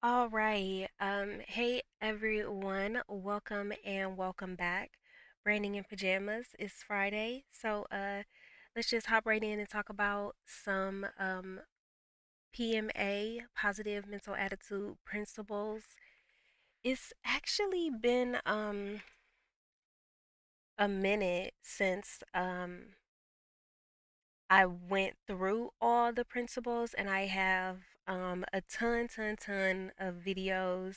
All right. Hey everyone, welcome and welcome back. Branding in Pajamas. It's Friday, so let's just hop right in and talk about some PMA, positive mental attitude principles. It's actually been a minute since I went through all the principles, and I have a ton of videos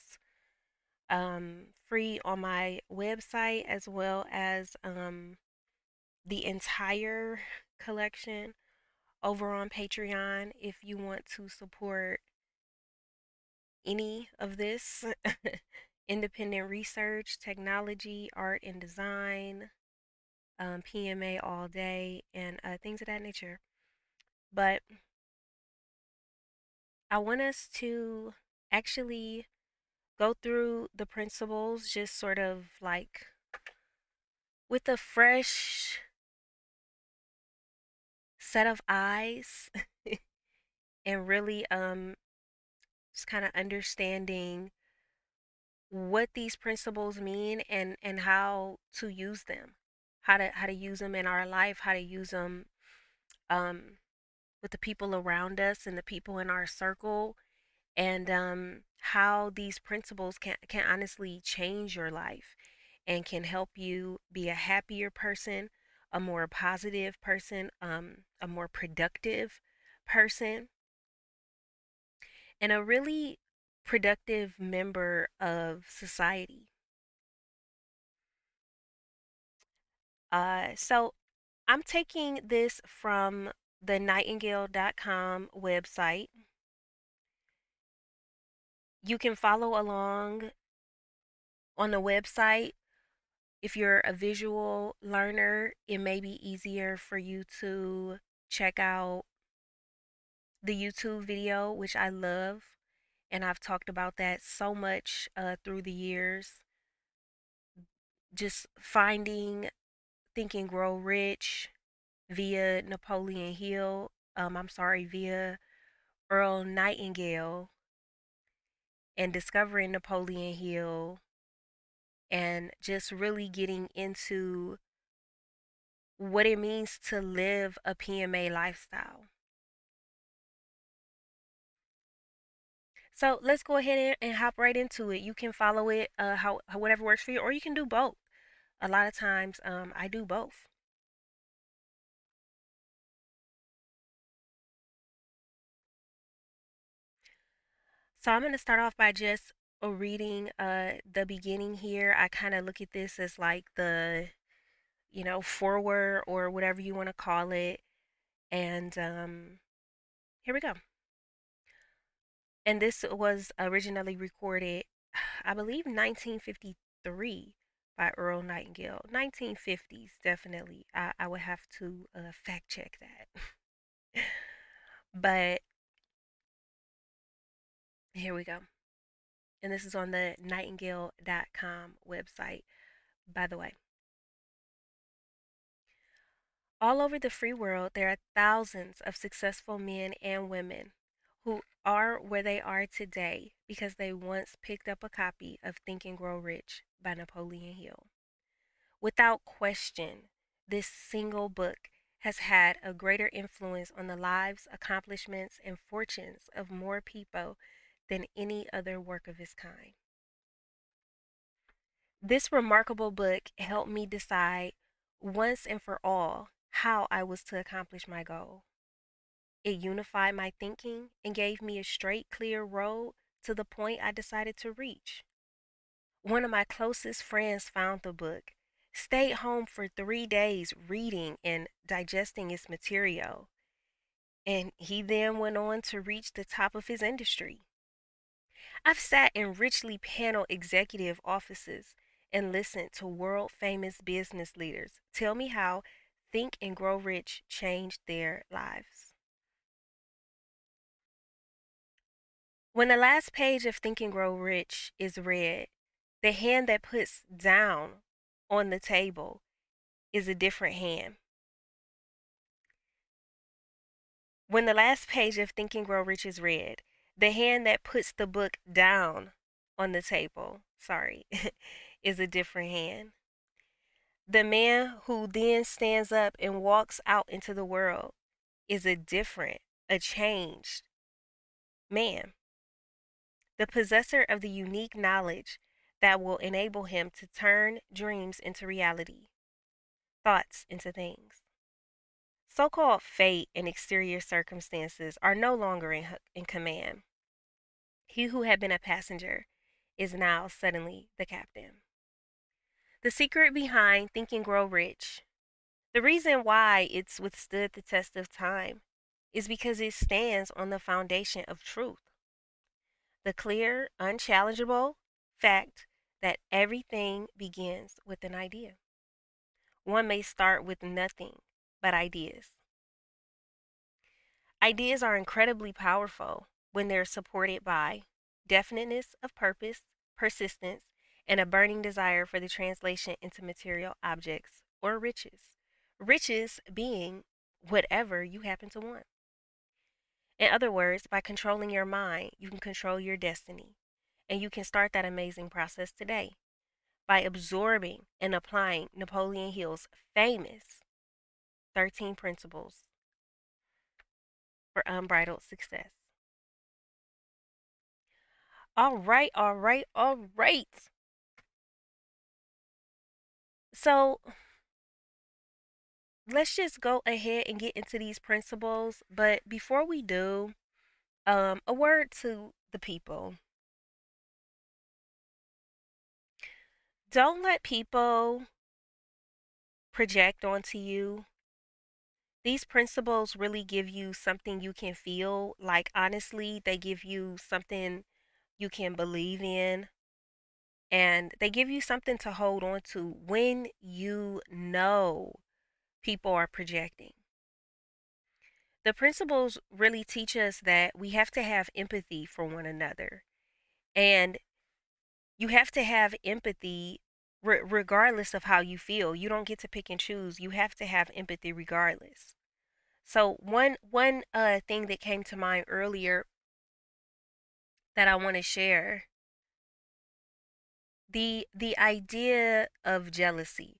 free on my website, as well as the entire collection over on Patreon if you want to support any of this independent research, technology, art and design, PMA all day, and things of that nature. But I want us to actually go through the principles just sort of like with a fresh set of eyes and really just kind of understanding what these principles mean and how to use them, how to use them in our life, how to use them um with the people around us and the people in our circle, and how these principles can honestly change your life and can help you be a happier person, a more positive person, a more productive person, and a really productive member of society. So I'm taking this from the Nightingale.com website. You can follow along on the website. If you're a visual learner, it may be easier for you to check out the YouTube video, which I love. And I've talked about that so much through the years. Just finding Think and Grow Rich via Napoleon Hill. I'm sorry, via Earl Nightingale, and discovering Napoleon Hill and just really getting into what it means to live a PMA lifestyle. So let's go ahead and hop right into it. You can follow it how whatever works for you, or you can do both. A lot of times, I do both. So I'm going to start off by just reading the beginning here. I kind of look at this as like the forward or whatever you want to call it. And here we go. And this was originally recorded, I believe, 1953 by Earl Nightingale. 1950s, definitely. I would have to fact check that. But here we go. And this is on the nightingale.com website, by the way. All over the free world, there are thousands of successful men and women who are where they are today because they once picked up a copy of Think and Grow Rich by Napoleon Hill. Without question, this single book has had a greater influence on the lives, accomplishments, and fortunes of more people than any other work of its kind. This remarkable book helped me decide once and for all how I was to accomplish my goal. It unified my thinking and gave me a straight, clear road to the point I decided to reach. One of my closest friends found the book, stayed home for 3 days reading and digesting its material, and he then went on to reach the top of his industry. I've sat in richly paneled executive offices and listened to world famous business leaders tell me how Think and Grow Rich changed their lives. When the last page of Think and Grow Rich is read, the hand that puts down on the table is a different hand. When the last page of Think and Grow Rich is read, The hand that puts the book down on the table, sorry, is a different hand. The man who then stands up and walks out into the world is a different, a changed man. The possessor of the unique knowledge that will enable him to turn dreams into reality, thoughts into things. So called fate and exterior circumstances are no longer in command. He who had been a passenger is now suddenly the captain. The secret behind Think and Grow Rich, the reason why it's withstood the test of time, is because it stands on the foundation of truth. The clear, unchallengeable fact that everything begins with an idea. One may start with nothing but ideas. Ideas are incredibly powerful when they're supported by definiteness of purpose, persistence, and a burning desire for the translation into material objects or riches. Riches being whatever you happen to want. In other words, by controlling your mind, you can control your destiny. And you can start that amazing process today by absorbing and applying Napoleon Hill's famous 13 principles for unbridled success. All right, all right, all right. So let's just go ahead and get into these principles. But before we do, a word to the people. Don't let people project onto you. These principles really give you something you can feel. Like, honestly, they give you something you can believe in. And they give you something to hold on to when you know people are projecting. The principles really teach us that we have to have empathy for one another. And you have to have empathy regardless of how you feel. You don't get to pick and choose. You have to have empathy regardless. So one thing that came to mind earlier that I want to share, the idea of jealousy.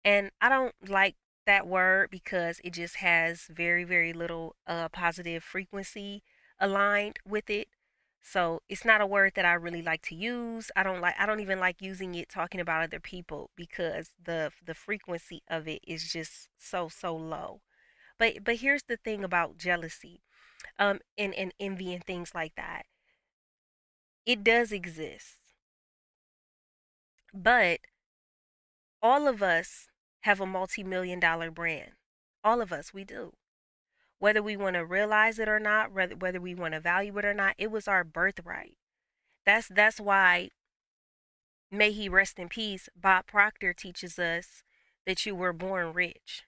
And I don't like that word because it just has very little positive frequency aligned with it. So it's not a word that I really like to use. I don't even like using it talking about other people because the frequency of it is just so low. But here's the thing about jealousy, and envy and things like that. It does exist. But all of us have a multi-million dollar brand. All of us, we do. Whether we want to realize it or not, whether we want to value it or not, it was our birthright. That's why, may he rest in peace, Bob Proctor teaches us that you were born rich.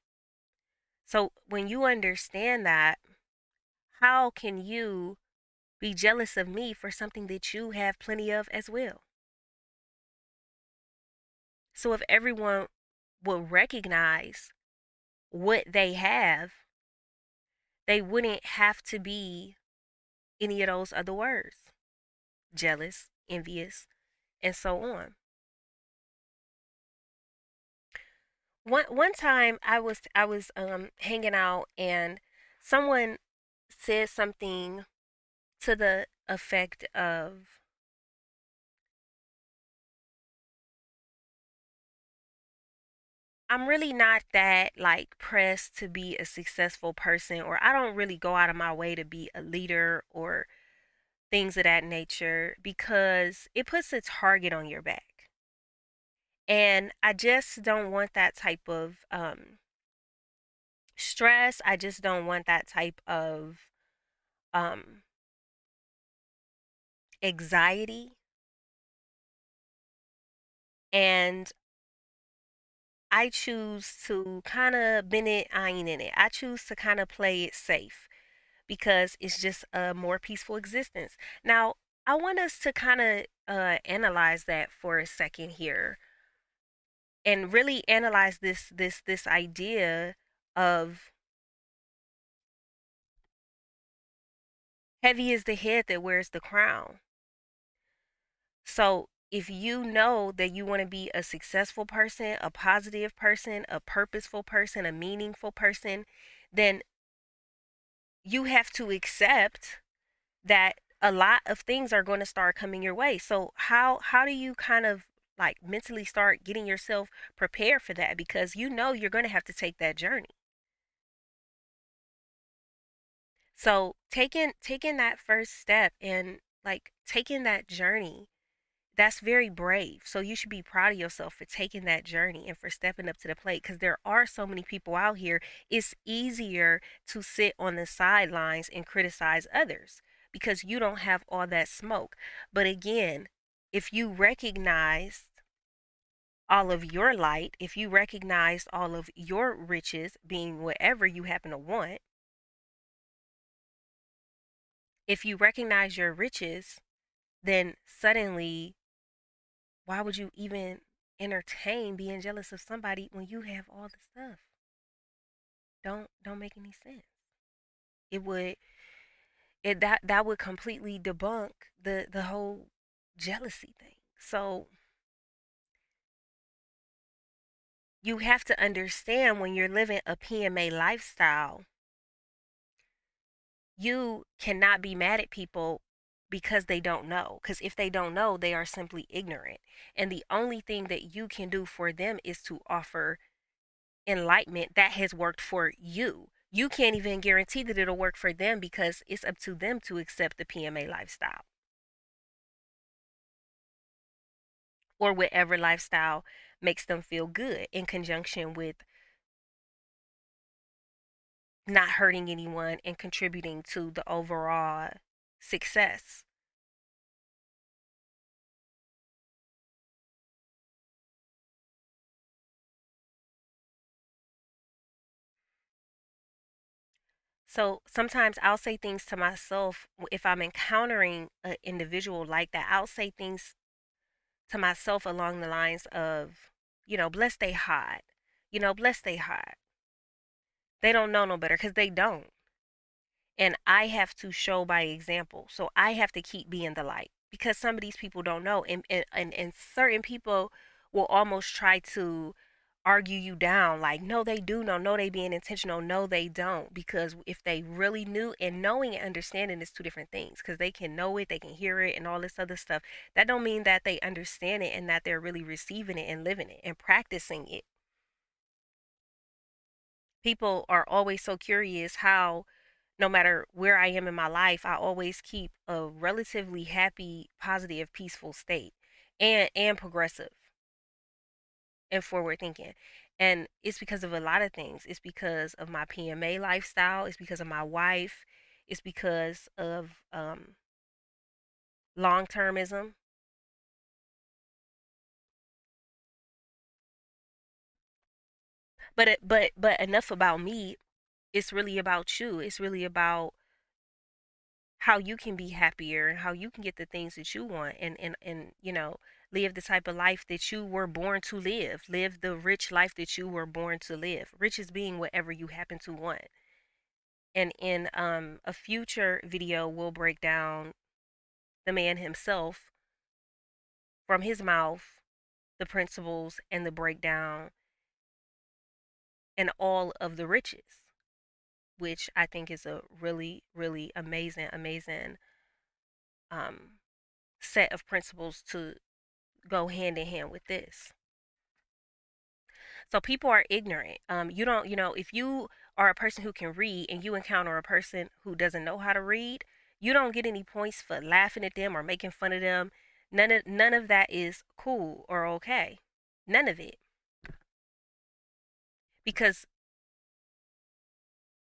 So when you understand that, how can you be jealous of me for something that you have plenty of as well? So if everyone will recognize what they have, they wouldn't have to be any of those other words: jealous, envious, and so on. One time I was hanging out and someone said something to the effect of, I'm really not that like pressed to be a successful person, or I don't really go out of my way to be a leader or things of that nature because it puts a target on your back. And I just don't want that type of stress. I just don't want that type of um, anxiety. And I choose to kind of bend it, I ain't in it. I choose to kind of play it safe because it's just a more peaceful existence. Now, I want us to kind of analyze that for a second here and really analyze this idea of Heavy is the head that wears the crown. So if you know that you want to be a successful person, a positive person, a purposeful person, a meaningful person, then you have to accept that a lot of things are going to start coming your way. So how do you kind of like mentally start getting yourself prepared for that, because you know you're going to have to take that journey. So taking that first step and like taking that journey, that's very brave. So you should be proud of yourself for taking that journey and for stepping up to the plate, because there are so many people out here. It's easier to sit on the sidelines and criticize others because you don't have all that smoke. But again, if you recognize all of your light, if you recognize all of your riches being whatever you happen to want, if you recognize your riches, then suddenly, why would you even entertain being jealous of somebody when you have all the stuff? Don't make any sense. It would that would completely debunk the whole jealousy thing. So you have to understand, when you're living a PMA lifestyle, you cannot be mad at people because they don't know. Because if they don't know, they are simply ignorant. And the only thing that you can do for them is to offer enlightenment that has worked for you. You can't even guarantee that it'll work for them because it's up to them to accept the PMA lifestyle or whatever lifestyle makes them feel good, in conjunction with not hurting anyone and contributing to the overall success. So sometimes I'll say things to myself if I'm encountering an individual like that. I'll say things to myself along the lines of, bless they hot. Bless they hot. They don't know no better because they don't. And I have to show by example. So I have to keep being the light because some of these people don't know. And certain people will almost try to argue you down like, no, they do know. No, they being intentional. No, they don't. Because if they really knew, and knowing and understanding is two different things, because they can know it, they can hear it, and all this other stuff. That don't mean that they understand it and that they're really receiving it and living it and practicing it. People are always so curious how, no matter where I am in my life, I always keep a relatively happy, positive, peaceful state, and progressive and forward thinking. And it's because of a lot of things. It's because of my PMA lifestyle. It's because of my wife. It's because of long termism. But enough about me. It's really about you. It's really about how you can be happier and how you can get the things that you want, and live the type of life that you were born to live the rich life that you were born to live. Rich is being whatever you happen to want. And in a future video, we'll break down the man himself, from his mouth, the principles and the breakdown and all of the riches, which I think is a really, really amazing um set of principles to go hand in hand with this. So people are ignorant. You don't, if you are a person who can read and you encounter a person who doesn't know how to read, you don't get any points for laughing at them or making fun of them. None of that is cool or okay. None of it. Because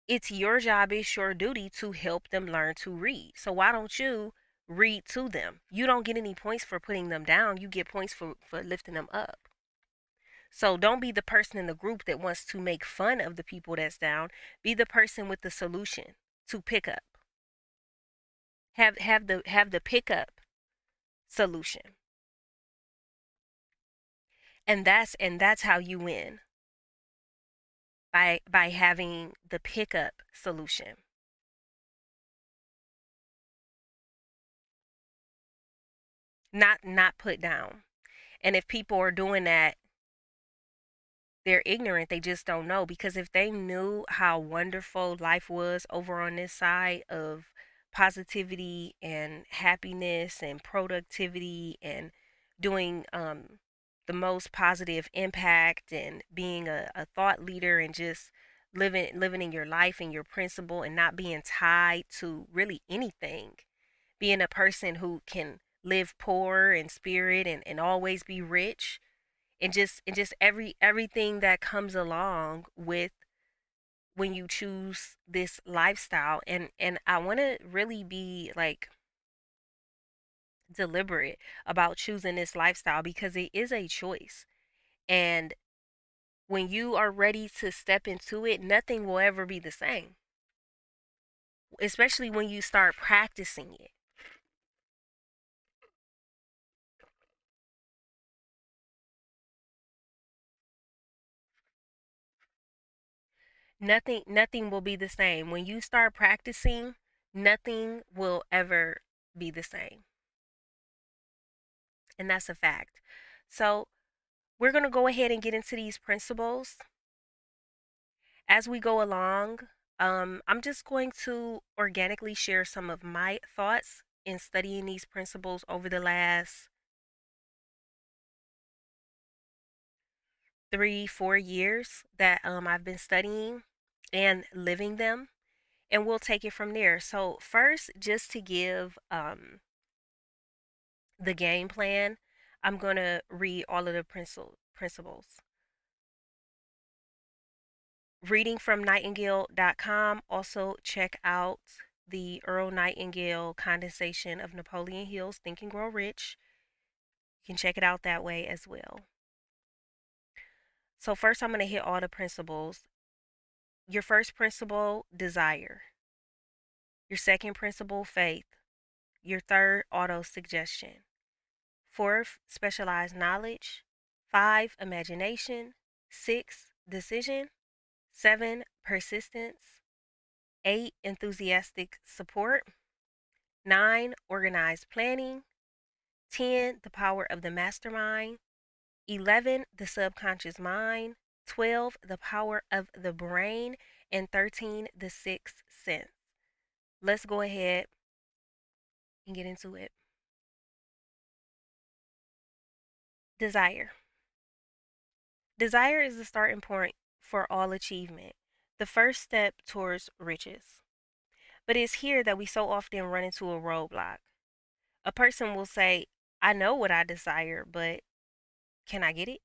it's your job, it's your duty to help them learn to read. So why don't you read to them? You don't get any points for putting them down. You get points for lifting them up. So don't be the person in the group that wants to make fun of the people that's down. Be the person with the solution to pick up. Have the pickup solution. And that's how you win, by having the pickup solution. not put down. And if people are doing that, they're ignorant. They just don't know, because if they knew how wonderful life was over on this side of positivity and happiness and productivity and doing the most positive impact and being a thought leader and just living in your life and your principle and not being tied to really anything, being a person who can live poor in spirit and always be rich, and just everything that comes along with when you choose this lifestyle. And I want to really be like deliberate about choosing this lifestyle, because it is a choice. And when you are ready to step into it, nothing will ever be the same, especially when you start practicing it. Nothing will be the same when you start practicing. Nothing will ever be the same, and that's a fact. So we're going to go ahead and get into these principles as we go along. I'm just going to organically share some of my thoughts in studying these principles over the last 3, 4 years that I've been studying and living them, and we'll take it from there. So first, just to give the game plan, I'm going to read all of the principles. Reading from Nightingale.com. Also, check out the Earl Nightingale condensation of Napoleon Hill's Think and Grow Rich. You can check it out that way as well. So, first, I'm going to hit all the principles. Your first principle, desire. Your second principle, faith. Your third, auto suggestion. Fourth, specialized knowledge. Five, imagination. Six, decision. Seven, persistence. Eight, enthusiastic support. 9, organized planning. 10, the power of the mastermind. 11, the subconscious mind. 12, the power of the brain. And 13, the sixth sense. Let's go ahead and get into it. Desire. Desire is the starting point for all achievement, the first step towards riches. But it's here that we so often run into a roadblock. A person will say, I know what I desire, but can I get it?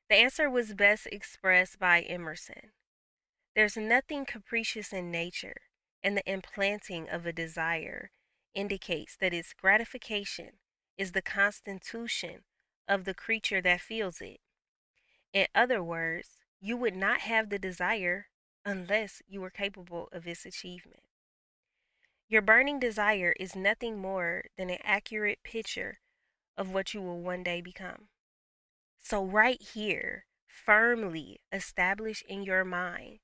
The answer was best expressed by Emerson. There's nothing capricious in nature, and the implanting of a desire indicates that its gratification is the constitution of the creature that feels it. In other words, you would not have the desire unless you were capable of its achievement. Your burning desire is nothing more than an accurate picture of what you will one day become. So, right here, firmly establish in your mind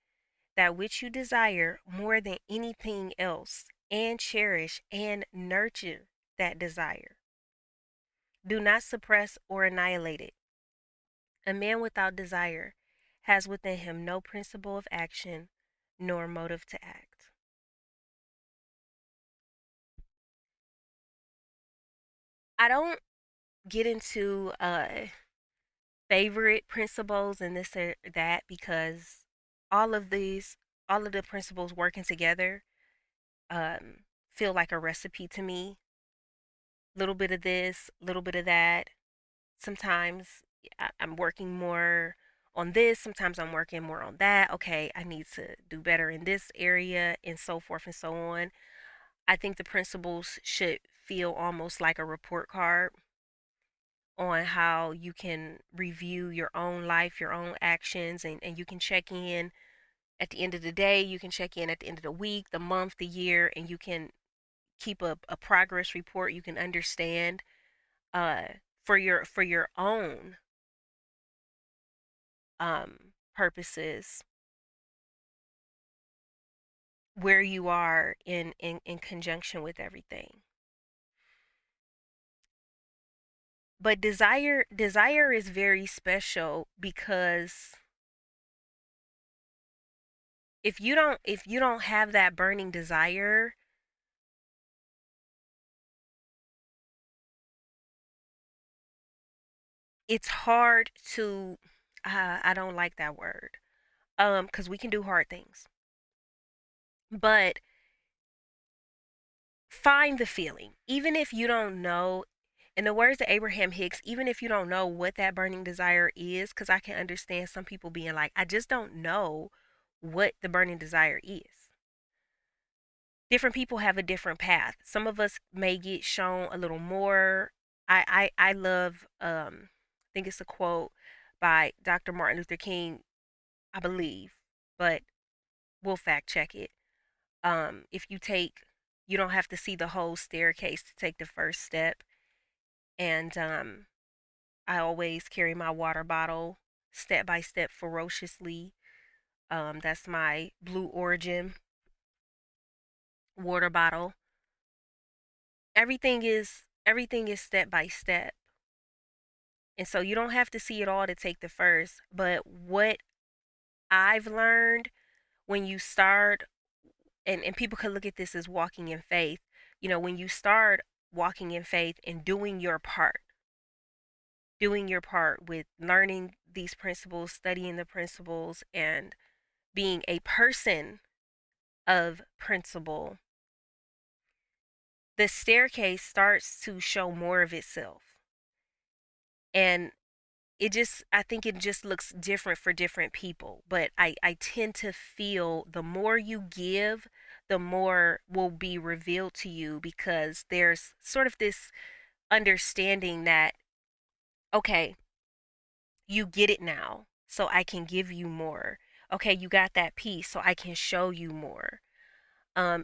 that which you desire more than anything else, and cherish and nurture that desire. Do not suppress or annihilate it. A man without desire has within him no principle of action nor motive to act. I don't get into favorite principles and this or that, because all of these, all of the principles working together um, feel like a recipe to me. Little bit of this, little bit of that. Sometimes I'm working more on this, sometimes I'm working more on that. Okay, I need to do better in this area, and so forth and so on. I think the principles should feel almost like a report card on how you can review your own life, your own actions, and you can check in at the end of the day, you can check in at the end of the week, the month, the year, and you can keep a progress report. You can understand uh, for your own purposes where you are in conjunction with everything. but desire is very special because if you don't have that burning desire, it's hard to I don't like that word. Cuz we can do hard things. But find the feeling. Even if you don't know, in the words of Abraham Hicks, even if you don't know what that burning desire is, cuz I can understand some people being like, I just don't know what the burning desire is. Different people have a different path. Some of us may get shown a little more. I love I think it's a quote by Dr. Martin Luther King, I believe, but we'll fact check it. If you take you don't have to see the whole staircase to take the first step. And I always carry my water bottle step by step ferociously. That's my Blue Origin water bottle. Everything is step by step. And so you don't have to see it all to take the first. But what I've learned when you start, and people can look at this as walking in faith, when you start walking in faith and doing your part with learning these principles, studying the principles, and being a person of principle, the staircase starts to show more of itself. And I think it just looks different for different people. But I tend to feel the more you give, the more will be revealed to you, because there's sort of this understanding that, okay, you get it now, so I can give you more. Okay, you got that piece, so I can show you more.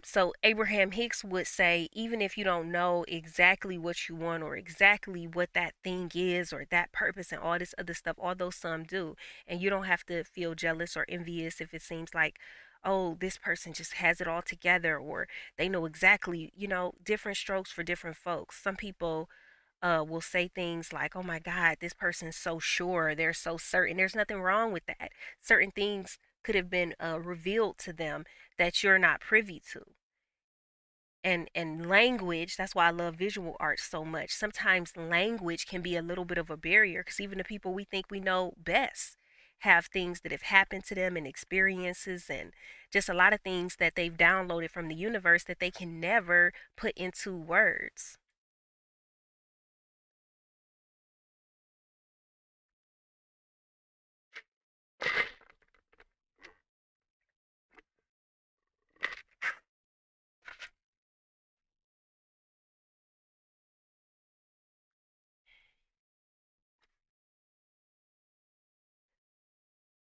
So Abraham Hicks would say, even if you don't know exactly what you want or exactly what that thing is or that purpose and all this other stuff, although some do, and you don't have to feel jealous or envious if it seems like, oh, this person just has it all together, or they know exactly, different strokes for different folks. Some people will say things like, oh my God, this person's so sure, they're so certain. There's nothing wrong with that. Certain things could have been revealed to them that you're not privy to. And language, that's why I love visual art so much. Sometimes language can be a little bit of a barrier, because even the people we think we know best have things that have happened to them and experiences and just a lot of things that they've downloaded from the universe that they can never put into words.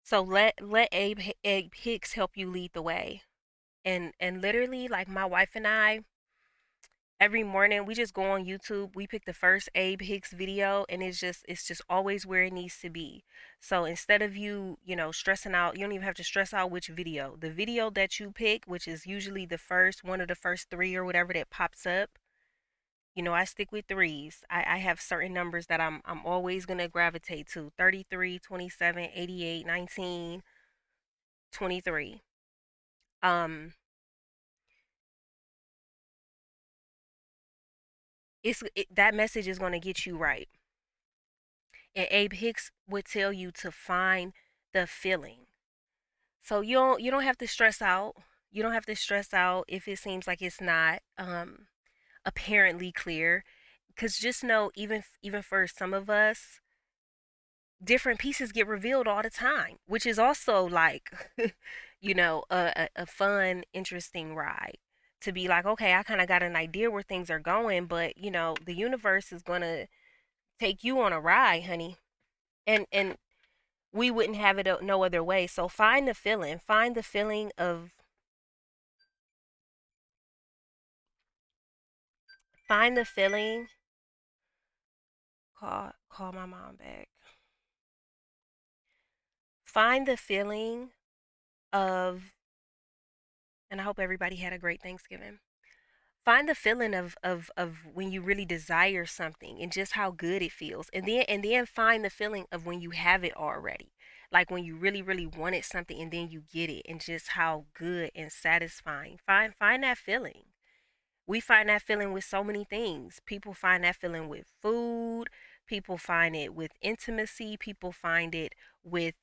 So let Abe Hicks help you lead the way. And literally, like, my wife and I, every morning we just go on YouTube, we pick the first Abe Hicks video, and it's just always where it needs to be. So instead of stressing out, you don't even have to stress out which video. The video that you pick, which is usually the first one of the first three or whatever that pops up, I stick with threes. I have certain numbers that I'm always gonna gravitate to: 33, 27, 88, 19, 23. Um that message is gonna get you right. And Abe Hicks would tell you to find the feeling. So you don't have to stress out. You don't have to stress out if it seems like it's not apparently clear, cuz just know, even for some of us, different pieces get revealed all the time, which is also like a fun, interesting ride. To be like, okay, I kind of got an idea where things are going, but the universe is going to take you on a ride, honey. And we wouldn't have it no other way. So find the feeling. Find the feeling of find the feeling. Call my mom back. Find the feeling of, and I hope everybody had a great Thanksgiving. Find the feeling of when you really desire something and just how good it feels, and then find the feeling of when you have it already, like when you really really wanted something and then you get it, and just how good and satisfying. Find that feeling. We find that feeling with so many things. People find that feeling with food. People find it with intimacy. People find it with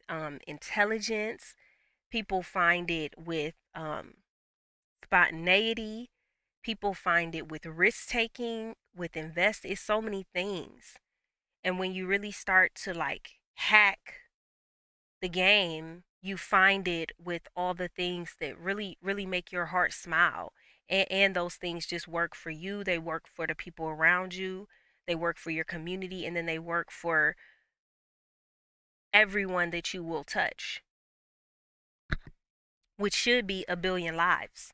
intelligence. People find it with spontaneity. People find it with risk taking, with invest. It's so many things. And when you really start to like hack the game, you find it with all the things that really, really make your heart smile. And those things just work for you. They work for the people around you. They work for your community. And then they work for everyone that you will touch, which should be a billion lives.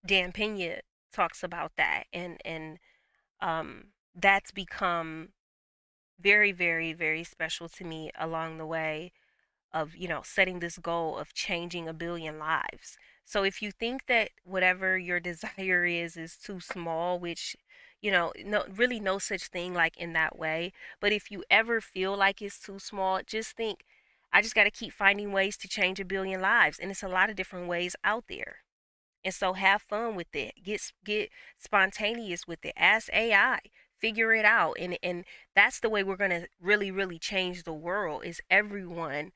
Dan Pena talks about that. And that's become very, very, very special to me along the way of, setting this goal of changing a billion lives. So if you think that whatever your desire is too small, which, no, really no such thing like in that way, but if you ever feel like it's too small, just think, I just got to keep finding ways to change a billion lives, and it's a lot of different ways out there. And so have fun with it. Get spontaneous with it. Ask AI. Figure it out. And that's the way we're gonna really, really change the world, is everyone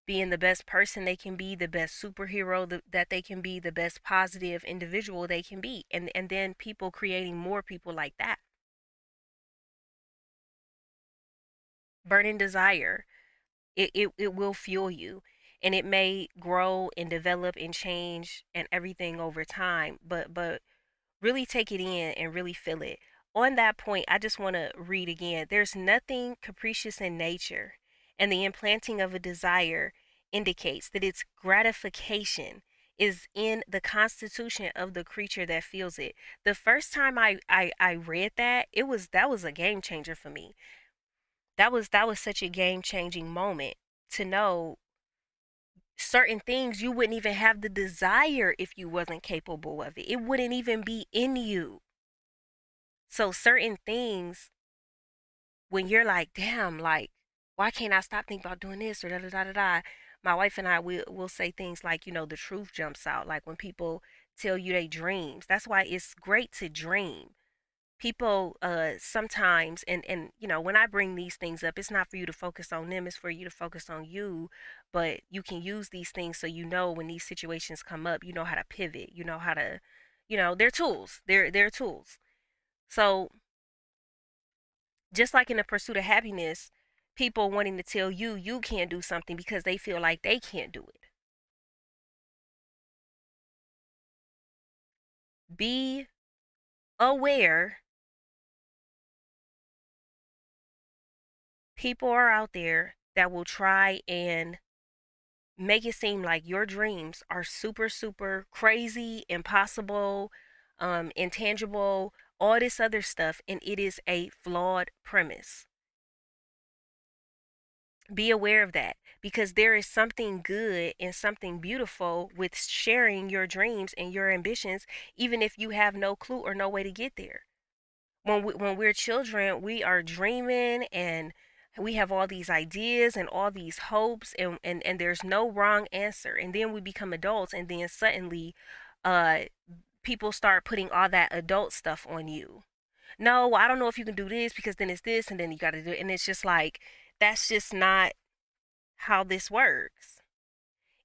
being the best person they can be, the best superhero that they can be, the best positive individual they can be. And then people creating more people like that. Burning desire. It will fuel you. And it may grow and develop and change and everything over time. But really take it in and really feel it. On that point, I just want to read again. There's nothing capricious in nature, and the implanting of a desire indicates that its gratification is in the constitution of the creature that feels it. The first time I read that, that was a game changer for me. That was such a game changing moment to know certain things you wouldn't even have the desire if you wasn't capable of it. It wouldn't even be in you. So certain things, when you're like, damn, like, why can't I stop thinking about doing this or da da da da da? My wife and I will say things like, the truth jumps out. Like when people tell you they dreams. That's why it's great to dream. People sometimes, and when I bring these things up, it's not for you to focus on them, it's for you to focus on you. But you can use these things so when these situations come up, you know how to pivot, you know how to, they're tools. They're tools. So just like in the pursuit of happiness, people wanting to tell you can't do something because they feel like they can't do it. Be aware, people are out there that will try and make it seem like your dreams are super super crazy, impossible, intangible, all this other stuff, and it is a flawed premise. Be aware of that, because there is something good and something beautiful with sharing your dreams and your ambitions, even if you have no clue or no way to get there. When we're children, we are dreaming, and we have all these ideas and all these hopes, and there's no wrong answer. And then we become adults, and then suddenly uh people start putting all that adult stuff on you. No, I don't know if you can do this, because then it's this, and then you got to do it. And it's just like, that's just not how this works.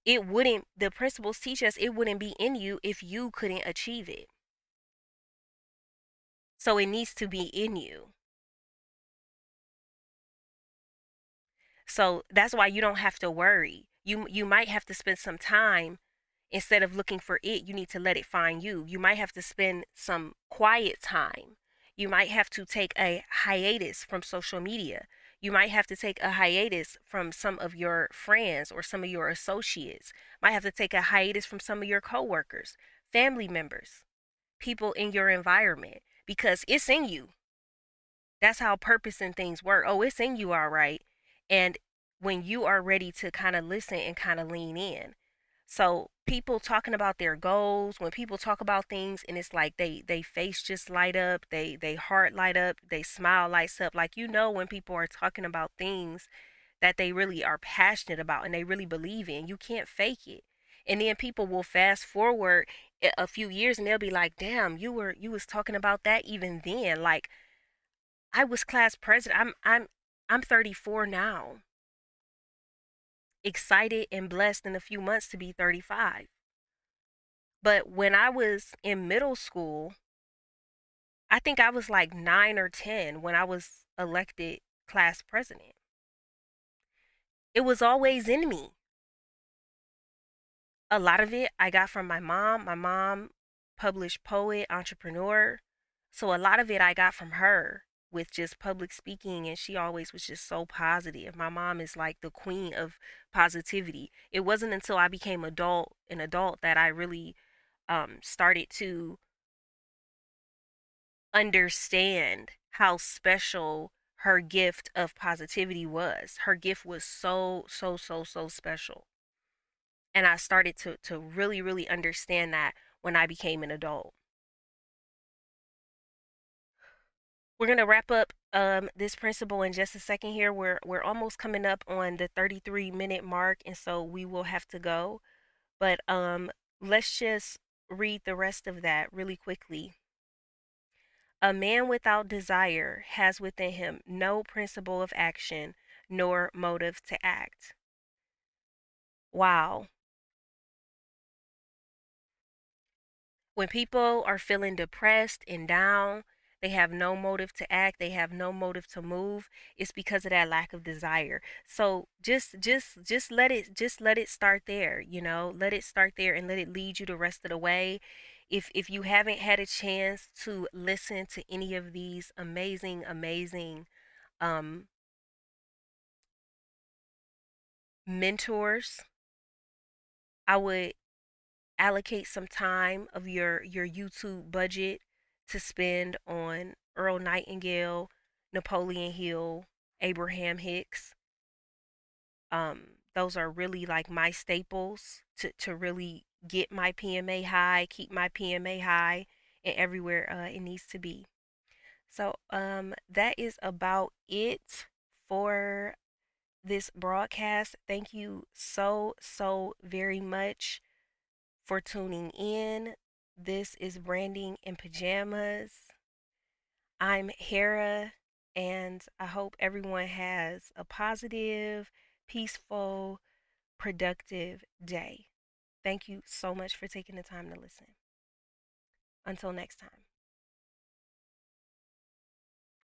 The principles teach us it wouldn't be in you if you couldn't achieve it. So it needs to be in you. So that's why you don't have to worry. You might have to spend some time, instead of looking for it, you need to let it find you. You might have to spend some quiet time. You might have to take a hiatus from social media. You might have to take a hiatus from some of your friends or some of your associates. Might have to take a hiatus from some of your coworkers, family members, people in your environment, because it's in you. That's how purpose and things work. Oh, it's in you, all right. And when you are ready to kind of listen and kind of lean in, So people talking about their goals, when people talk about things and it's like they face just light up, they heart light up, they smile lights up. Like you know when people are talking about things that they really are passionate about and they really believe in. You can't fake it. And then people will fast forward a few years and they'll be like, "Damn, you was talking about that even then." Like I was class president. I'm 34 now. Excited and blessed in a few months to be 35. But when I was in middle school, I think I was like 9 or 10 when I was elected class president. It was always in me. A lot of it I got from my mom. My mom published poet, entrepreneur. So a lot of it I got from her with just public speaking, and she always was just so positive. My mom is like the queen of positivity. It wasn't until I became an adult that I really started to understand how special her gift of positivity was. Her gift was so special. And I started to really understand that when I became an adult. We're gonna wrap up this principle in just a second here. We're almost coming up on the 33-minute mark, and so we will have to go. But let's just read the rest of that really quickly. A man without desire has within him no principle of action nor motive to act. Wow. When people are feeling depressed and down, they have no motive to act, they have no motive to move, it's because of that lack of desire. So just let it start there, you know? Let it start there and let it lead you the rest of the way. If you haven't had a chance to listen to any of these amazing um mentors, I would allocate some time of your YouTube budget to spend on Earl Nightingale, Napoleon Hill, Abraham Hicks. Those are really like my staples to really get my PMA high, keep my PMA high, and everywhere it needs to be. So that is about it for this broadcast. Thank you so very much for tuning in. This is Branding in Pajamas. I'm Hera, and I hope everyone has a positive, peaceful, productive day. Thank you so much for taking the time to listen. Until next time.